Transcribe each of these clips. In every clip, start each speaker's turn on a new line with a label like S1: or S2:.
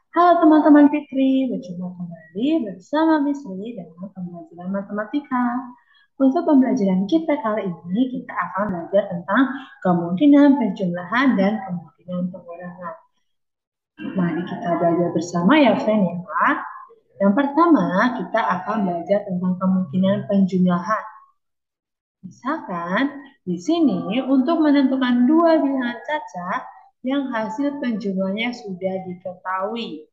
S1: Halo teman-teman Fitri, berjumpa kembali bersama Miss Lee dalam pembelajaran matematika. Untuk pembelajaran kita kali ini, kita akan belajar tentang kemungkinan penjumlahan dan kemungkinan pengurangan. Mari kita belajar bersama ya, friend ya. Yang pertama, kita akan belajar tentang kemungkinan penjumlahan. Misalkan, di sini untuk menentukan dua bilangan cacat yang hasil penjumlahnya sudah diketahui.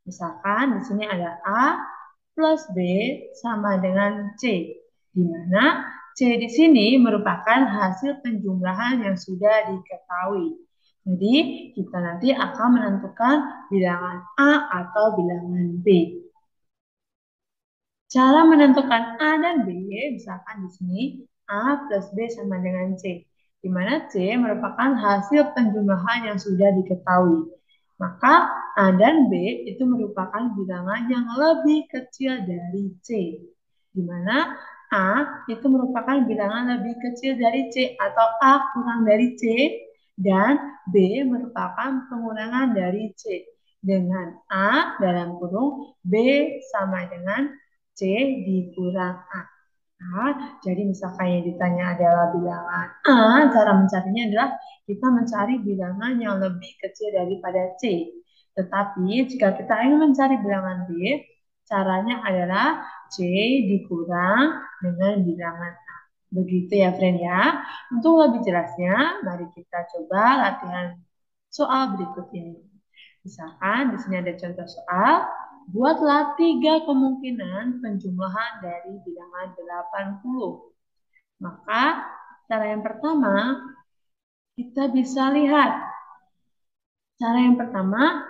S1: Misalkan di sini ada A plus B sama dengan C, di mana C di sini merupakan hasil penjumlahan yang sudah diketahui. Jadi, kita nanti akan menentukan bilangan A atau bilangan B. Cara menentukan A dan B, misalkan di sini A plus B sama dengan C, di mana C merupakan hasil penjumlahan yang sudah diketahui. Maka A dan B itu merupakan bilangan yang lebih kecil dari C, di mana A itu merupakan bilangan lebih kecil dari C atau A kurang dari C, dan B merupakan pengurangan dari C, dengan A dalam kurung B sama dengan C dikurang A. Nah, jadi misalkan yang ditanya adalah bilangan A, cara mencarinya adalah kita mencari bilangan yang lebih kecil daripada C. Tetapi jika kita ingin mencari bilangan B, caranya adalah C dikurang dengan bilangan A. Begitu ya, friend ya. Untuk lebih jelasnya, mari kita coba latihan soal berikut ini. Misalkan di sini ada contoh soal. Buatlah 3 kemungkinan penjumlahan dari bilangan 80. Maka cara yang pertama, kita bisa lihat. Cara yang pertama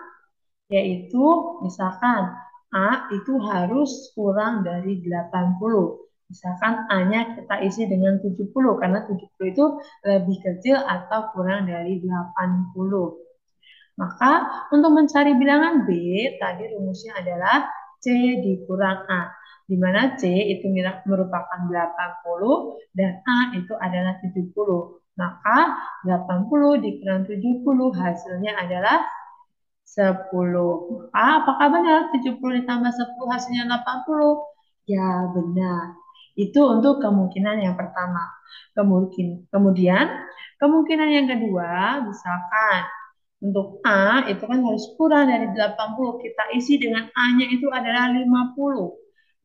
S1: yaitu misalkan A itu harus kurang dari 80. Misalkan A-nya kita isi dengan 70 karena 70 itu lebih kecil atau kurang dari 80. Maka untuk mencari bilangan B, tadi rumusnya adalah C dikurang A, di mana C itu merupakan 80 dan A itu adalah 70. Maka 80 dikurang 70 hasilnya adalah 10. Apakah benar 70 ditambah 10 hasilnya 80? Ya, benar. Itu untuk kemungkinan yang pertama. Kemudian, kemungkinan yang kedua, misalkan untuk A itu kan harus kurang dari 80. Kita isi dengan A-nya itu adalah 50.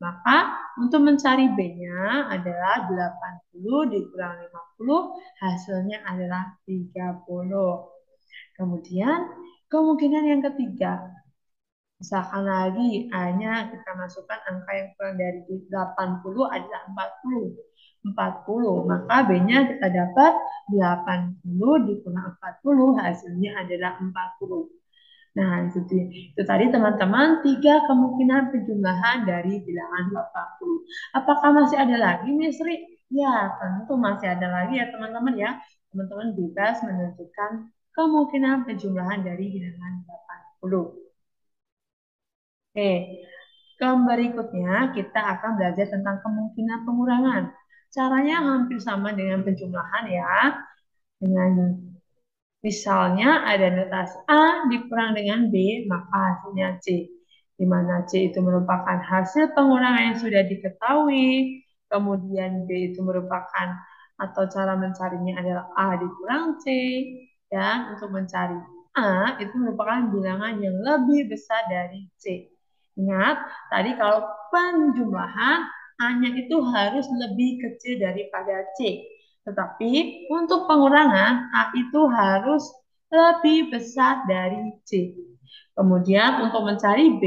S1: Maka untuk mencari B-nya adalah 80 dikurang 50, hasilnya adalah 30. Kemudian kemungkinan yang ketiga, misalkan lagi A-nya kita masukkan angka yang kurang dari 80 adalah 40. 40, maka B-nya kita dapat 80 dikurang 40, hasilnya adalah 40. Nah, itu tadi teman-teman 3 kemungkinan penjumlahan dari bilangan 80. Apakah masih ada lagi, Miss Ri? Ya, tentu masih ada lagi ya teman-teman ya. Teman-teman bebas menentukan kemungkinan penjumlahan dari bilangan 80. Oke, berikutnya kita akan belajar tentang kemungkinan pengurangan. Caranya hampir sama dengan penjumlahan ya. Dengan misalnya ada notasi A dikurang dengan B, maka hasilnya C. Di mana C itu merupakan hasil pengurangan yang sudah diketahui, kemudian B itu merupakan atau cara mencarinya adalah A dikurang C, dan untuk mencari A itu merupakan bilangan yang lebih besar dari C. Ingat, tadi kalau penjumlahan A-nya itu harus lebih kecil daripada C. Tetapi untuk pengurangan A itu harus lebih besar dari C. Kemudian untuk mencari B,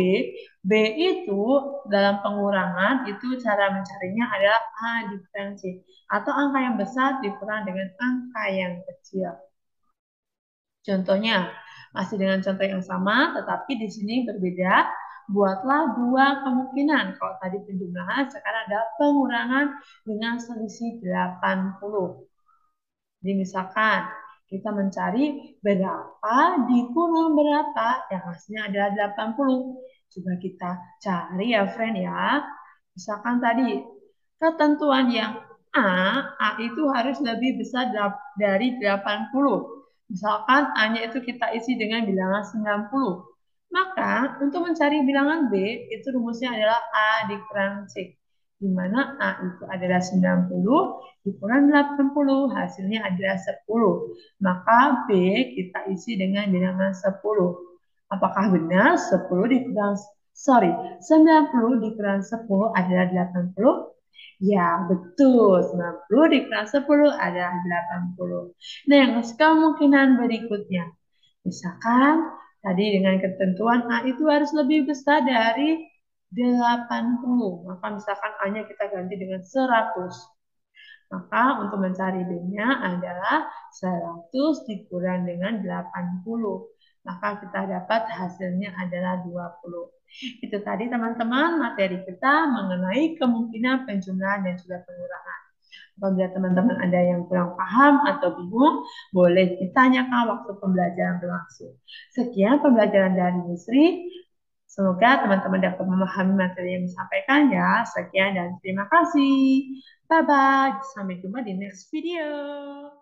S1: B itu dalam pengurangan itu cara mencarinya adalah A dikurang C. Atau angka yang besar dikurang dengan angka yang kecil. Contohnya, masih dengan contoh yang sama, tetapi di sini berbeda. Buatlah 2 kemungkinan. Kalau tadi penjumlahan, sekarang ada pengurangan dengan selisih 80. Jadi misalkan kita mencari berapa dikurang berapa, yang hasilnya adalah 80. Coba kita cari ya, friend ya. Misalkan tadi ketentuan yang A itu harus lebih besar dari 80. Misalkan A-nya itu kita isi dengan bilangan 90. Maka untuk mencari bilangan B itu rumusnya adalah A dikurang C. Di mana A itu adalah 90 dikurang 80 hasilnya adalah 10. Maka B kita isi dengan bilangan 10. Apakah benar 90 dikurang 10 adalah 80? Ya, betul. 90 dikurang 10 adalah 80. Nah, yang kemungkinan berikutnya. Misalkan tadi dengan ketentuan A itu harus lebih besar dari 80. Maka misalkan A-nya kita ganti dengan 100. Maka untuk mencari B-nya adalah 100 dikurang dengan 80. Maka kita dapat hasilnya adalah 20. Itu tadi teman-teman materi kita mengenai kemungkinan penjumlahan dan juga pengurangan. Apabila teman-teman ada yang kurang paham atau bingung, boleh ditanyakan waktu pembelajaran berlangsung. Sekian pembelajaran dari Yusri. Semoga teman-teman dapat memahami materi yang disampaikan ya. Sekian dan terima kasih. Bye-bye. Sampai jumpa di next video.